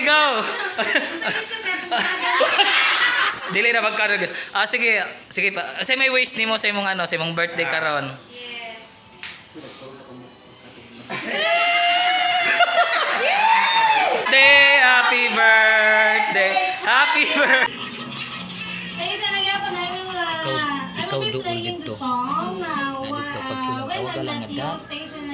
go. Dili na magkaroon. Sige, sige pa. Say may wish nimo sa imong sa imong birthday karon. Yes. Happy birthday. Happy birthday. Ikaw doon dito. Dito pag kinatawag lang nga dad.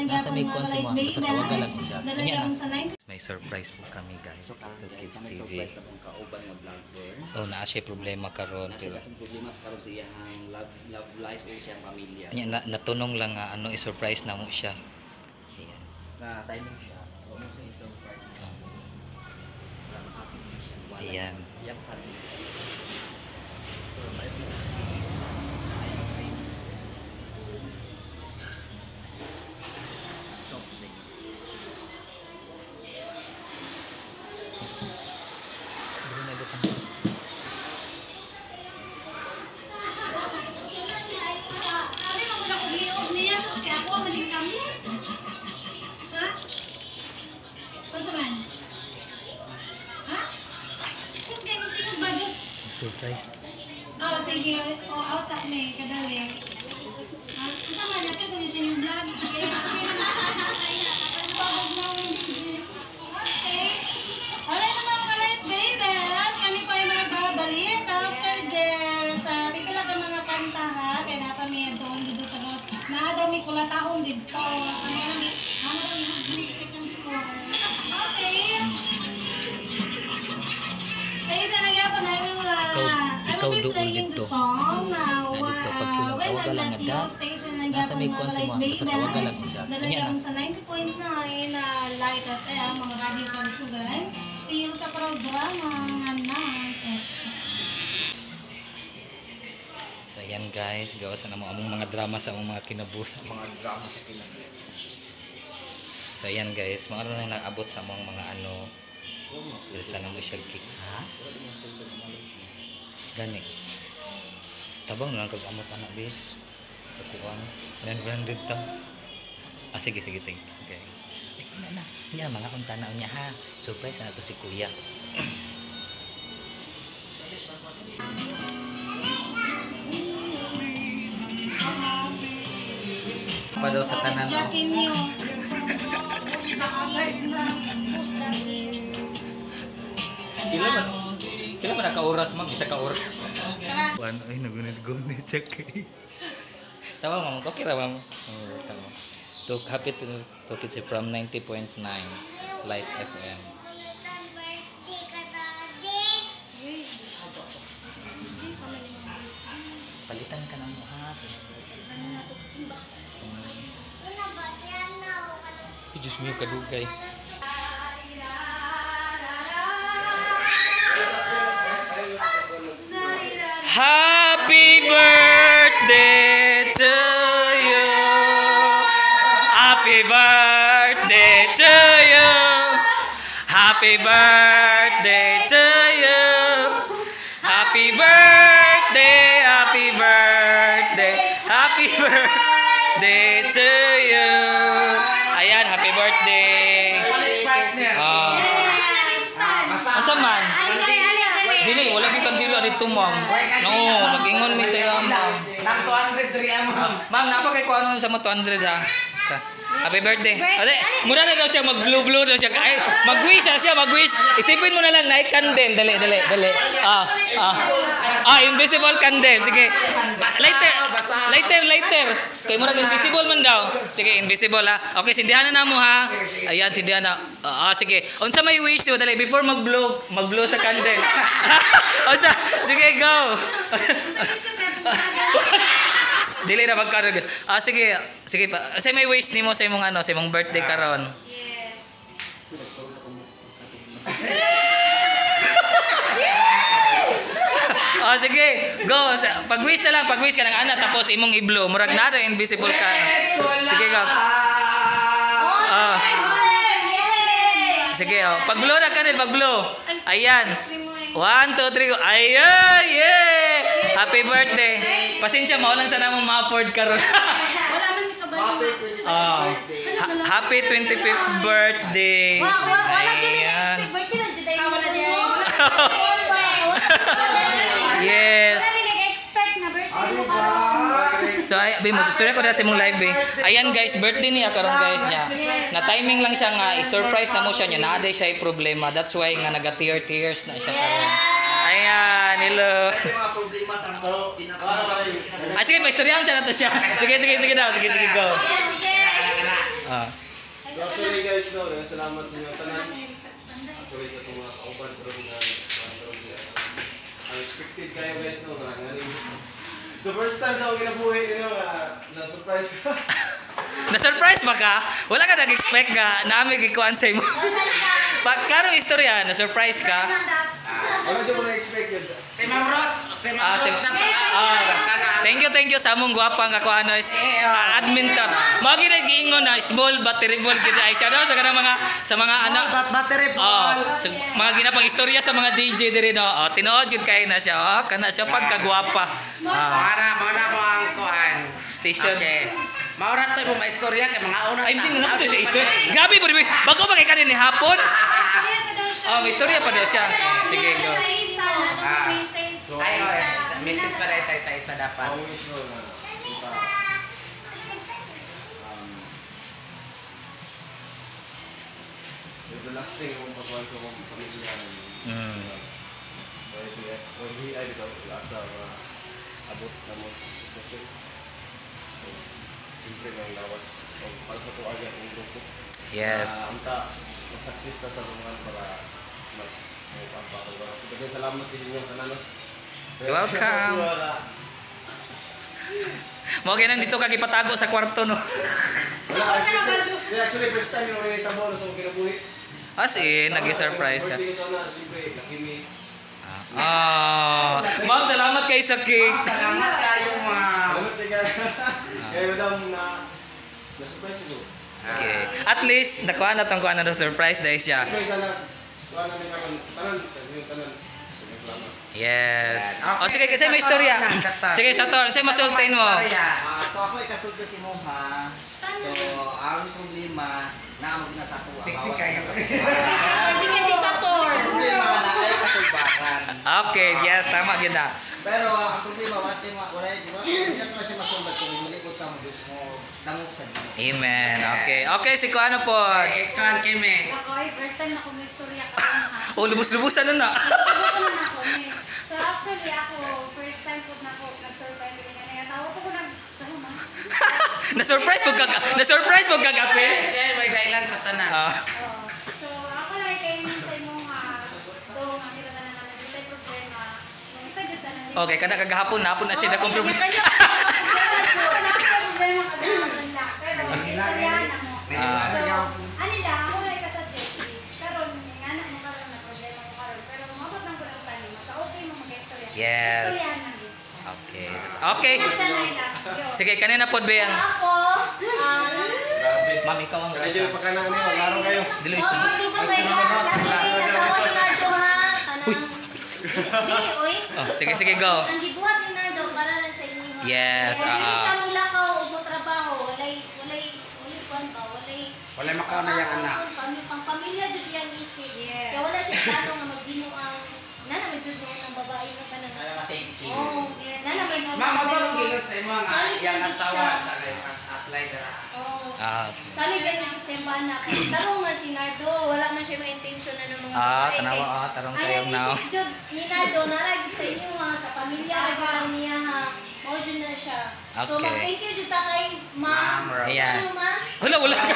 Nasa may kuan si mo. Basta tawagan lang si dad. Anya na. May surprise po kami guys. Ito Kids TV. Oh, naa siya problema karon pero problema karon sa iyang love life o siyang pamilya. Anya natunong lang nga ano i-surprise na mo siya. Ayan. Na timing siya. So mo sa surprise. Para ma-happy siya. Ayan. Yang sadness. So ice cream. Soft drinks. Bro na ito. Surprise. Oh, sige. Oh, out sa me. Kadali. Isa man, natin sa yung vlog. Okay. Alright na mga kalit, babies. Kami pa yung mga babalik. After this, pipila ka mga kanta ha. Kaya napamiyad doon dito sa dos. Naadaw may kulatahong dito. Ikaw doon dito. Dito pag kinatawag lang nga dad. Nasa may kuan si mo. Basta tawagan lang si dad. Anya na. Sa 90.9 na Light FM, mga radio kansugan. Still sa programa nga na. So ayan guys, gawas na mo among mga drama sa among mga kinabuhi. Mga drama sa kinabuhi. So ayan guys, mga na nag-abot sa among mga ano. Sulta na mo siya cake. Ha? Gani. Tabang lang kag-amot anak bis. Sa kuwan. 900 ta. Sige sige thank you. Okay. Na. Nya mga kung tanaw niya ha. Surprise na to si Kuya. Pa daw sa tanan. Kila ba naka-oras ma'am? Isa ka-oras. Ano ay nagunit-gunit siya kay. Tawa ma'am, okay ra ma'am. To happy to kids from 90.9 Light FM. Palitan ka na mo ha. Diyos mo kadugay. Happy birthday to you. Happy birthday to you. Happy birthday to you. Happy birthday, happy birthday, happy birthday to you. Ayan, happy birthday. Asa man? Dili, wala gyud kandilo dito, ma'am. No, nag-ingon mi sa ma'am. Nang 200 riya, ma'am. Ma'am, napa kay kuno sa mo 200 ha. Happy birthday. Ade, mura na daw siya mag-blue daw siya. Ay, mag-wish siya, mag-wish. Isipin mo na lang na candle, dali. Invisible candle. Sige. Lighter. Kay mura invisible man daw. Sige, invisible ha. Okay, sindihan na mo ha. Ayan, sindihan na. Sige. Unsa may wish do dali before mag-blow sa candle. Unsa? Sige, go. Dili na magkaroon. Sige pa. Say may wish nimo sa imong sa imong birthday karon. Yes. Sige, go. Pag-wish na lang, pag-wish ka ng ana tapos imong i-blow. Murag na invisible ka. Sige, go. Sige, pag-blow na ka din, pag-blow. Ayan. 1, 2, 3, go. Ayan, yeah. Happy birthday. Pasensya, maulan sana mong ma-afford karon. Wala man si kabayo. Happy 25th birthday. Wala dyan Ayan. birthday na dyan. Yes. Wala may nag-expect na birthday mo karon. So ay mo istorya ko na sa imong live be. Ayan guys, birthday niya karon guys niya. Na timing lang siya nga i-surprise na mo siya niya. Naaday siya problema. That's why nga naga-tears na siya karon. Ayan, hello. Kasi mga problema sa pinaka. Ah, sige, paistoryahan siya na to siya. Sige daw. Sige, go. Ah. So actually guys, no, salamat sa inyo tanan. Actually sa itong mga kauban pero na unexpected kayo guys, no, nga the first time sa akong kinabuhi, na-surprise ka. Na-surprise ba ka? Wala ka nag-expect nga na amig ikuan sa imo. Klaro istorya, na-surprise ka. Ano dyan mo na-expect yun? Si Ma'am Ros na Thank you sa among gwapa nga kuan is admin tab. Mao gid giingon na small but terrible gid ay siya daw sa kanang mga anak. battery po. Sa mga ginapang istorya sa mga DJ diri no. Tinuod gid kay na siya. Kana siya pagkagwapa. Mana mo ang kuan. Station. Okay. Maura to mo maistorya kay mga una. Ay hindi na sa istorya. Grabe po dibi. Bago ba kay kanin ni hapon? May istorya pa daw siya. Sige, go. Ay, message pa rin tayo sa isa dapat. Ang wish no na the last thing kung pagkuhan ko kung pamilya. When he ay dito, asa abot na mo kasi siyempre may lawas para sa tuwa niya ang grupo. Yes. Anta, mag-success na sa mga para mas may pampapagawa. Pero salamat din yung kanano. Welcome. Mo kay nang dito ka gipatago sa kwarto no. Wala, actually first time yung may tabo sa kinabuhi. As in, nag-surprise ka. Birthday ko sana, siyempre, nakimi. Ma'am, salamat kay sa cake. Salamat kayo mga. Salamat din kayo. Kaya madam na-surprise ko. Okay. At least, nakuha na tong kuha na surprise dahil siya. Siyempre, sana, tuwa namin naman, tanan, kasi yung tanan. Salamat. Yes. O sige, kasi may istorya. Sige, Sator, sige masultin mo. So ako ay kasulti si Moha. So ang problema na mo na sa kuha. Siksi kayo. Sige si Sator. Ang problema na ay kasulbakan. Okay, yes, tama yun na. Pero ang problema wala di ba? Hindi na siya masulbat kung malikot ka mo dangog sa dito. Amen. Okay. Okay, si Kuano po. Ikaw Kimi. Ako ay first time na kung may istorya ka ha. Oh, lubos-lubusan na na. Subukan na ako ni. So actually ako first time po na ako nag-surprise sa kanya. Tawa ko sa huma. Na-surprise mo kagabi. Siya may dahilan sa tanan. So ako lang kay sa imong do ang kita na naman bitay problema. Nung isa jud na Okay, kada kagahapon na na siya na kung problema. Problema ka na pero istoryahan ako. So ani lang ako lang ka sa checklist. Karon nga na mo karon na problema mo karon pero mabot nang ko lang tani. Maka-okay mo mag-istorya. Yes. Istoryahan lang yun. Okay. Okay. Sa Naila. Sige, kanina po ba yan? Ako, Grabe. Ma'am, ikaw ang Kaya dyan pa ka na niyo, laro kayo. Dilo oo, chupa ba yun? Nasawa ni Nardo ha? Uy. Sige, go. Ang gibuhat ni Nardo para lang sa inyo. ha? Yes, Kaya hindi siya mula ka o mo trabaho. Walay kwan ba? Wala makaw na yung anak. Pang pamilya jud yan isip. Kaya wala siya plano nga magdino ang nana jud ang babae nga kanang. Ay ma-thank you. Oh, yes. Nana may Ma'am, magpapag gingot sa imo nga Solid yung na asawa siya. sa kay apply dara. Oh. Sige. Sabi ba na siya sa imbana? Tarong nga si Nardo, wala na siya may intention na ng mga babae. tanawa, tarong kayo now. Ang isip ni Nardo, naragit sa inyo ha, sa pamilya, ragit lang niya ha. Mao dyan na siya. So Okay. mag-thank you dyan ta kay Ma'am. Ayan. Ano Ma'am? Wala ka.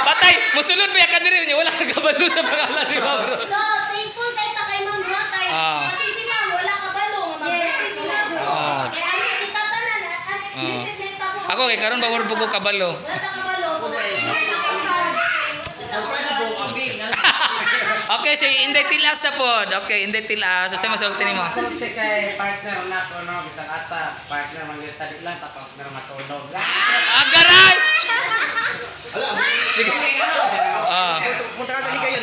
Patay, musulod ba ka diri niya? Wala ka kabalo sa pangalan ni Ma'am Ros. So thankful tayo ta kay Ma'am ha. Kay pati si Ma'am, wala kabalo. Mag-birthday si Ma'am. Kaya ano, kita tanan, unexpected na ito ako. Ako kay karon bawor po ko kabalo. Wala sa kabalo. Surprise mo ang big. Okay, si Inday Tilas na po. Okay, Inday Tilas. Sa masulti nimo. Masulti kay partner na po no bisag asa partner mangyud tadi lang ta partner matulog. Agaray! Sige. Punta ka tadi kayo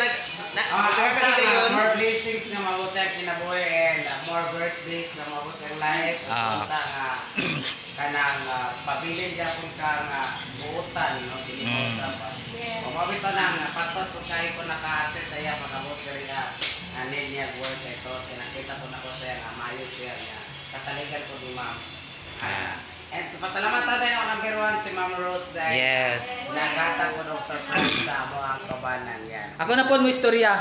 punta ka tadi kayo. More blessings nga mabot sa kinabuhi and more birthdays nga mabot sa life. Punta nga kanang pabilin gyapon ka nga buutan no dili mo sa pa. O mabito na nga paspas ko kay ko naka-assess saya pagabot diri anin niya work ito. Kinakita ko na ko siya nga maayos siya niya. Kasaligan ko ni ma'am. And so, pasalamatan din ako number 1 si Ma'am Rose dahil Yes. nagata ko ng surprise sa mga kabanan yan. Ako na po mo istorya.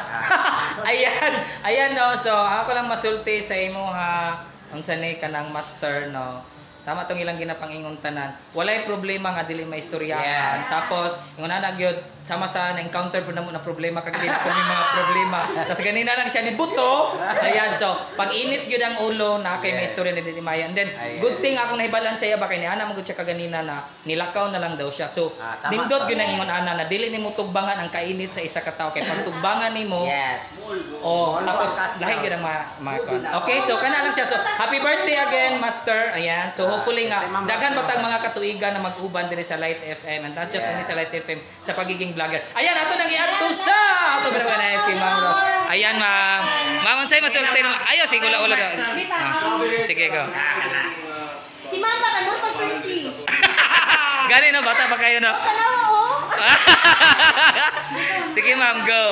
Ayan no. So ako lang masulti sa imo ha. Unsa ni kanang master no. Tama tong ilang ginapangingon tanan. Walay problema nga dili may istoryahan. Yes. Tapos ingon na gyud sama sa na-encounter po na mo na problema kag dili ko may mga problema. Tapos ganina lang siya ni buto. Ayan so pag init gyud ang ulo na kay may istorya ni Dili Maya. And then good thing akong nahibalan sa iya ba kay ni ana magud siya kaganina na nilakaw na lang daw siya. So tama. nindot gyud ang ingon ana na dili nimo tugbangan ang kainit sa isa ka tawo kay pag tugbangan nimo Yes. tapos lahi gyud ang okay, so kana lang siya. So happy birthday again, Master. Ayan. So hopefully nga daghan batang mga katuigan na mag-uban diri sa Light FM and not just only sa Light FM sa pagiging vlogger. Ayan ato nang iadto sa ato pero na si Ma'am. Ayan ma'am. Ma'am unsay masulti no? Ayo sige ula. Sige go. Si Ma'am ba kanor pag 20? Gani no bata pa kayo no. Tanawa oh. Sige ma'am go.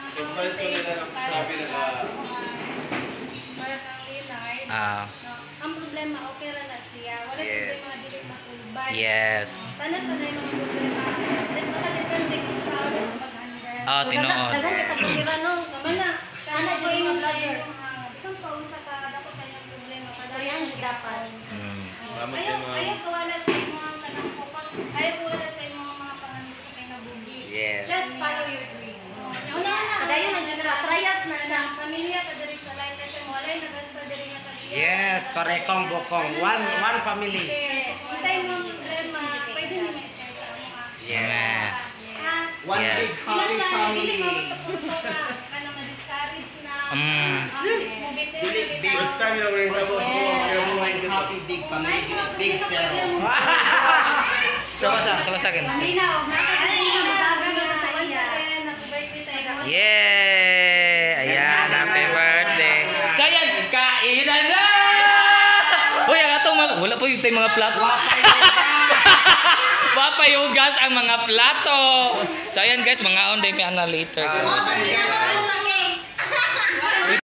Surprise ko nila ng sabi nila. Ang problema, okay ra na siya. Wala Yes. problema dili masulbay. Yes. Tanan-tanan yung mga problema. Then makadepende kung sa ano mag-handle. Tinuod. Dagan kita pagkira no. Sama na. Kana jo yung vlogger. Isang pausa ka dako sa iyong problema. Storyan jud dapat. Ayaw ko wala sa imong kanang focus. Ayaw ko wala sa imong mga panganib sa kinabuhi. Yes. Just follow your dreams. Una na. Kadayon na jud na trials na siya. Pamilya ka diri sa Light FM. Walay nagasta diri nga pamilya. Yes, korekong bokong. One family. Kung sa imong problema, pwede mo i-share sa mga. Yes. One Yes. big happy family. First time yung nagtapos ko ang one happy big family. Big zero. Sama sa akin. Yay! Ayan, happy birthday. So ayan, kainan na! Uy, ang atong wala po yung mga plato. Wapay ugas ang mga plato. So ayan guys, mga on day may ana later. Sakit.